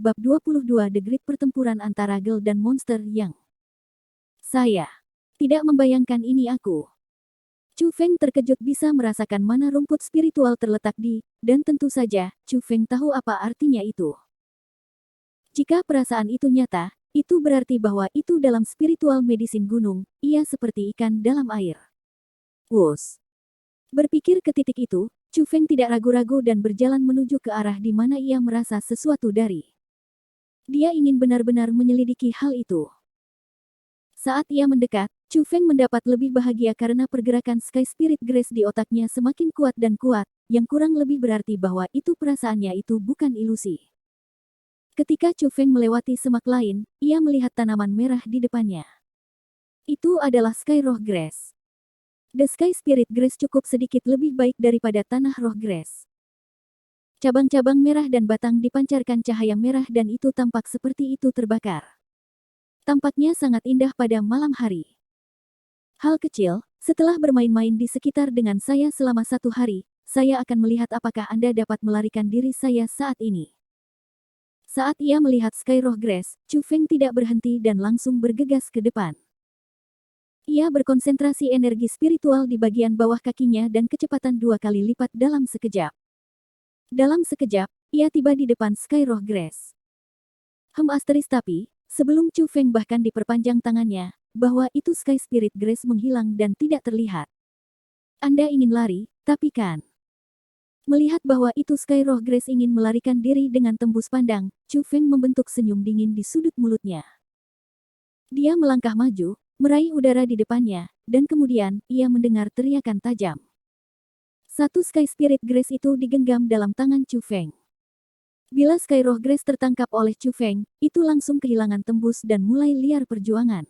bab 22 The Great Pertempuran antara Gel dan monster yang... Saya tidak membayangkan ini aku. Chu Feng terkejut bisa merasakan mana rumput spiritual terletak di, dan tentu saja, Chu Feng tahu apa artinya itu. Jika perasaan itu nyata, itu berarti bahwa itu dalam spiritual medicine gunung, ia seperti ikan dalam air. Wus. Berpikir ke titik itu, Chu Feng tidak ragu-ragu dan berjalan menuju ke arah di mana ia merasa sesuatu dari. Dia ingin benar-benar menyelidiki hal itu. Saat ia mendekat, Chu Feng mendapat lebih bahagia karena pergerakan Sky Spirit Grace di otaknya semakin kuat dan kuat, yang kurang lebih berarti bahwa itu perasaannya itu bukan ilusi. Ketika Chu Feng melewati semak lain, ia melihat tanaman merah di depannya. Itu adalah Sky Roh Grass. The Sky Spirit Grace cukup sedikit lebih baik daripada tanah roh grass. Cabang-cabang merah dan batang dipancarkan cahaya merah dan itu tampak seperti itu terbakar. Tampaknya sangat indah pada malam hari. Hal kecil, setelah bermain-main di sekitar dengan saya selama 1 hari, saya akan melihat apakah Anda dapat melarikan diri saya saat ini. Saat ia melihat Sky Roh Grass, Chu Feng tidak berhenti dan langsung bergegas ke depan. Ia berkonsentrasi energi spiritual di bagian bawah kakinya dan kecepatan 2 kali lipat dalam sekejap. Dalam sekejap, ia tiba di depan Sky Roh Grass. Tapi, sebelum Chu Feng bahkan diperpanjang tangannya, bahwa itu Sky Spirit Grace menghilang dan tidak terlihat. Anda ingin lari, tapi kan? Melihat bahwa itu Sky Roh Grace ingin melarikan diri dengan tembus pandang, Chu Feng membentuk senyum dingin di sudut mulutnya. Dia melangkah maju, meraih udara di depannya, dan kemudian, ia mendengar teriakan tajam. Satu Sky Spirit Grace itu digenggam dalam tangan Chu Feng. Bila Sky Roh Grace tertangkap oleh Chu Feng, itu langsung kehilangan tembus dan mulai liar perjuangan.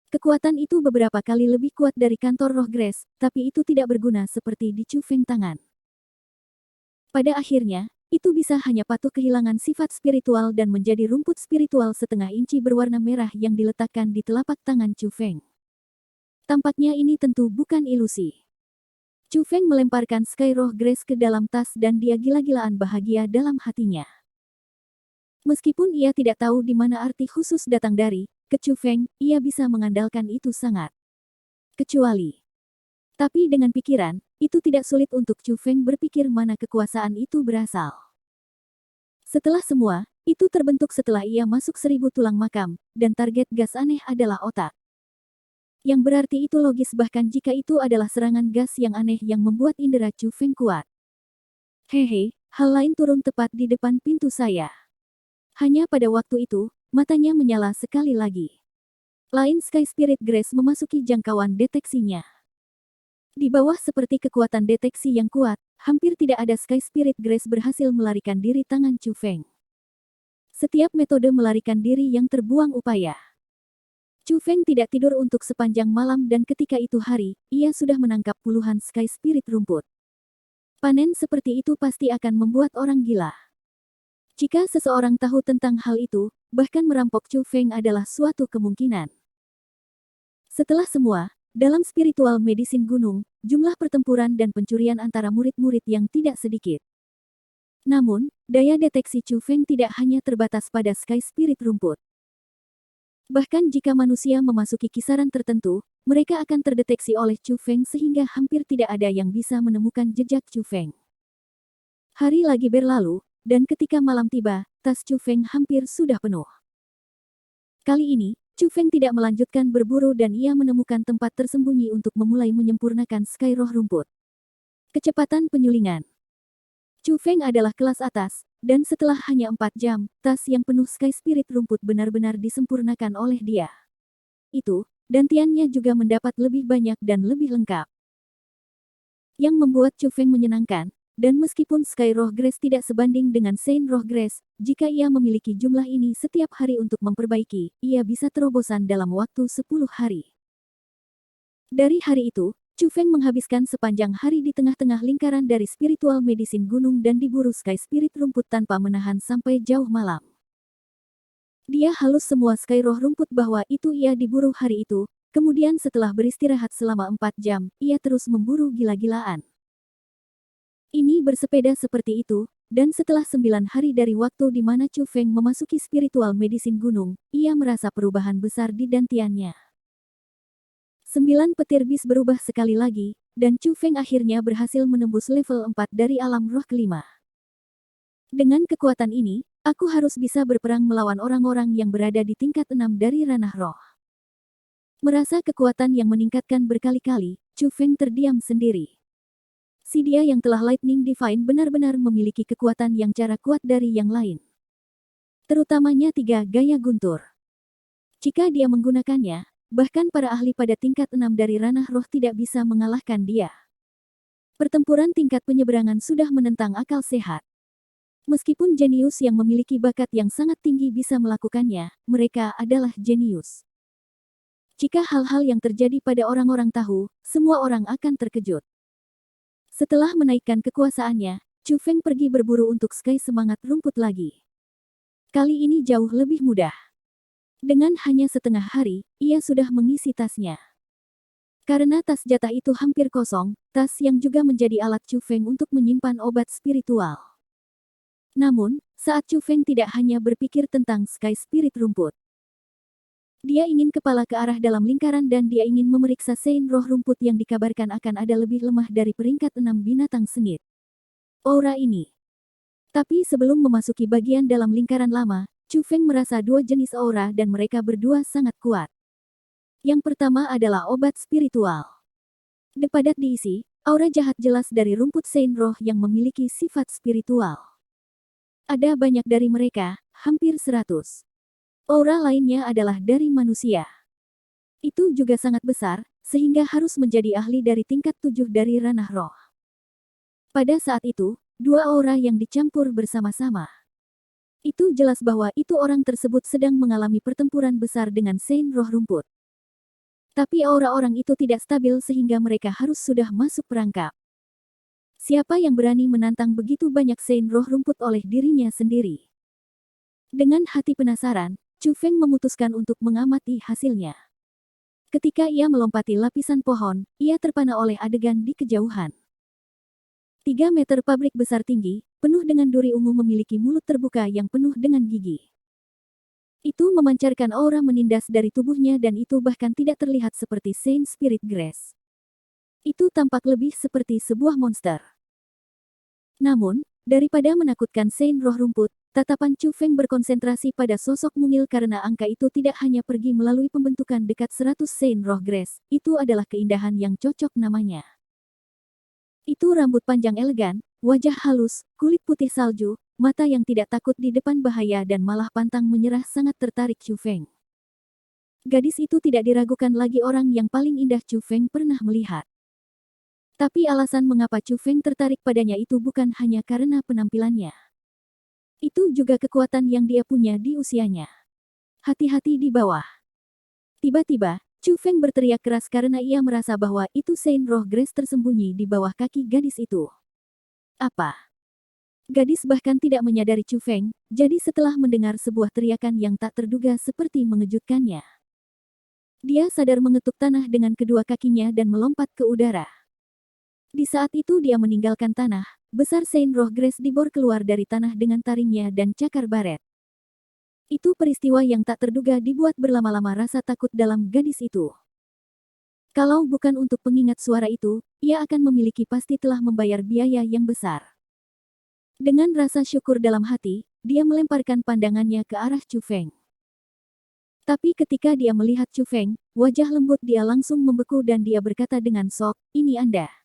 Kekuatan itu beberapa kali lebih kuat dari kantor Roh Grace, tapi itu tidak berguna seperti di Chu Feng tangan. Pada akhirnya, itu bisa hanya patuh kehilangan sifat spiritual dan menjadi rumput spiritual setengah inci berwarna merah yang diletakkan di telapak tangan Chu Feng. Tampaknya ini tentu bukan ilusi. Chu Feng melemparkan Sky Roh Grace ke dalam tas dan dia gila-gilaan bahagia dalam hatinya. Meskipun ia tidak tahu di mana arti khusus datang dari, ke Chu Feng, ia bisa mengandalkan itu sangat. Kecuali. Tapi dengan pikiran, itu tidak sulit untuk Chu Feng berpikir mana kekuasaan itu berasal. Setelah semua, itu terbentuk setelah ia masuk 1000 tulang makam, dan target gas aneh adalah otak. Yang berarti itu logis bahkan jika itu adalah serangan gas yang aneh yang membuat indera Chu Feng kuat. Hehe, hal lain turun tepat di depan pintu saya. Hanya pada waktu itu, matanya menyala sekali lagi. Lain Sky Spirit Grace memasuki jangkauan deteksinya. Di bawah seperti kekuatan deteksi yang kuat, hampir tidak ada Sky Spirit Grace berhasil melarikan diri tangan Chu Feng. Setiap metode melarikan diri yang terbuang upaya. Chu Feng tidak tidur untuk sepanjang malam dan ketika itu hari, ia sudah menangkap puluhan Sky Spirit rumput. Panen seperti itu pasti akan membuat orang gila. Jika seseorang tahu tentang hal itu, bahkan merampok Chu Feng adalah suatu kemungkinan. Setelah semua, dalam spiritual medicine gunung, jumlah pertempuran dan pencurian antara murid-murid yang tidak sedikit. Namun, daya deteksi Chu Feng tidak hanya terbatas pada Sky Spirit rumput. Bahkan jika manusia memasuki kisaran tertentu, mereka akan terdeteksi oleh Chu Feng sehingga hampir tidak ada yang bisa menemukan jejak Chu Feng. Hari lagi berlalu, dan ketika malam tiba, tas Chu Feng hampir sudah penuh. Kali ini, Chu Feng tidak melanjutkan berburu dan ia menemukan tempat tersembunyi untuk memulai menyempurnakan Sky Roh rumput. Kecepatan penyulingan. Chu Feng adalah kelas atas, dan setelah hanya 4 jam, tas yang penuh Sky Spirit rumput benar-benar disempurnakan oleh dia. Itu, dan Tiannya juga mendapat lebih banyak dan lebih lengkap. Yang membuat Chu Feng menyenangkan, dan meskipun Sky Roh Grace tidak sebanding dengan Saint Roh Grace, jika ia memiliki jumlah ini setiap hari untuk memperbaiki, ia bisa terobosan dalam waktu 10 hari. Dari hari itu, Chu Feng menghabiskan sepanjang hari di tengah-tengah lingkaran dari spiritual medicine gunung dan diburu Sky Spirit rumput tanpa menahan sampai jauh malam. Dia halus semua Sky Roh rumput bahwa itu ia diburu hari itu, kemudian setelah beristirahat selama 4 jam, ia terus memburu gila-gilaan. Ini bersepeda seperti itu, dan setelah 9 hari dari waktu di mana Chu Feng memasuki spiritual medicine gunung, ia merasa perubahan besar di dantiannya. 9 petir bis berubah sekali lagi, dan Chu Feng akhirnya berhasil menembus level 4 dari alam roh kelima. Dengan kekuatan ini, aku harus bisa berperang melawan orang-orang yang berada di tingkat 6 dari ranah roh. Merasa kekuatan yang meningkatkan berkali-kali, Chu Feng terdiam sendiri. Si dia yang telah Lightning Divine benar-benar memiliki kekuatan yang cara kuat dari yang lain. Terutamanya 3 gaya guntur. Jika dia menggunakannya, bahkan para ahli pada tingkat 6 dari ranah roh tidak bisa mengalahkan dia. Pertempuran tingkat penyeberangan sudah menentang akal sehat. Meskipun jenius yang memiliki bakat yang sangat tinggi bisa melakukannya, mereka adalah jenius. Jika hal-hal yang terjadi pada orang-orang tahu, semua orang akan terkejut. Setelah menaikkan kekuasaannya, Chu Feng pergi berburu untuk Sky semangat rumput lagi. Kali ini jauh lebih mudah. Dengan hanya setengah hari, ia sudah mengisi tasnya. Karena tas jatah itu hampir kosong, tas yang juga menjadi alat Chu Feng untuk menyimpan obat spiritual. Namun, saat Chu Feng tidak hanya berpikir tentang Sky Spirit rumput. Dia ingin kepala ke arah dalam lingkaran dan dia ingin memeriksa sein roh rumput yang dikabarkan akan ada lebih lemah dari peringkat 6 binatang sengit. Aura ini. Tapi sebelum memasuki bagian dalam lingkaran lama, Chu Feng merasa 2 jenis aura dan mereka berdua sangat kuat. Yang pertama adalah obat spiritual. Padat diisi, aura jahat jelas dari rumput sein roh yang memiliki sifat spiritual. Ada banyak dari mereka, hampir 100. Aura lainnya adalah dari manusia. Itu juga sangat besar, sehingga harus menjadi ahli dari tingkat 7 dari ranah roh. Pada saat itu, 2 aura yang dicampur bersama-sama. Itu jelas bahwa itu orang tersebut sedang mengalami pertempuran besar dengan sein roh rumput. Tapi aura orang itu tidak stabil sehingga mereka harus sudah masuk perangkap. Siapa yang berani menantang begitu banyak sein roh rumput oleh dirinya sendiri? Dengan hati penasaran, Chu Feng memutuskan untuk mengamati hasilnya. Ketika ia melompati lapisan pohon, ia terpana oleh adegan di kejauhan. 3 meter pabrik besar tinggi, penuh dengan duri ungu memiliki mulut terbuka yang penuh dengan gigi. Itu memancarkan aura menindas dari tubuhnya dan itu bahkan tidak terlihat seperti Saint Spirit Grace. Itu tampak lebih seperti sebuah monster. Namun, daripada menakutkan Saint Roh Rumput, tatapan Chu Feng berkonsentrasi pada sosok mungil karena angka itu tidak hanya pergi melalui pembentukan dekat 100 Saint Roh Grace, itu adalah keindahan yang cocok namanya. Itu rambut panjang elegan, wajah halus, kulit putih salju, mata yang tidak takut di depan bahaya dan malah pantang menyerah sangat tertarik Chu Feng. Gadis itu tidak diragukan lagi orang yang paling indah Chu Feng pernah melihat. Tapi alasan mengapa Chu Feng tertarik padanya itu bukan hanya karena penampilannya. Itu juga kekuatan yang dia punya di usianya. Hati-hati di bawah. Tiba-tiba, Chu Feng berteriak keras karena ia merasa bahwa itu Saint Roh Grace tersembunyi di bawah kaki gadis itu. Apa? Gadis bahkan tidak menyadari Chu Feng, jadi setelah mendengar sebuah teriakan yang tak terduga seperti mengejutkannya. Dia sadar mengetuk tanah dengan kedua kakinya dan melompat ke udara. Di saat itu dia meninggalkan tanah, besar Saint Roh Grace dibor keluar dari tanah dengan taringnya dan cakar baret. Itu peristiwa yang tak terduga dibuat berlama-lama rasa takut dalam gadis itu. Kalau bukan untuk pengingat suara itu, ia akan memiliki pasti telah membayar biaya yang besar. Dengan rasa syukur dalam hati, dia melemparkan pandangannya ke arah Chu Feng. Tapi ketika dia melihat Chu Feng, wajah lembut dia langsung membeku dan dia berkata dengan sok, "Ini Anda."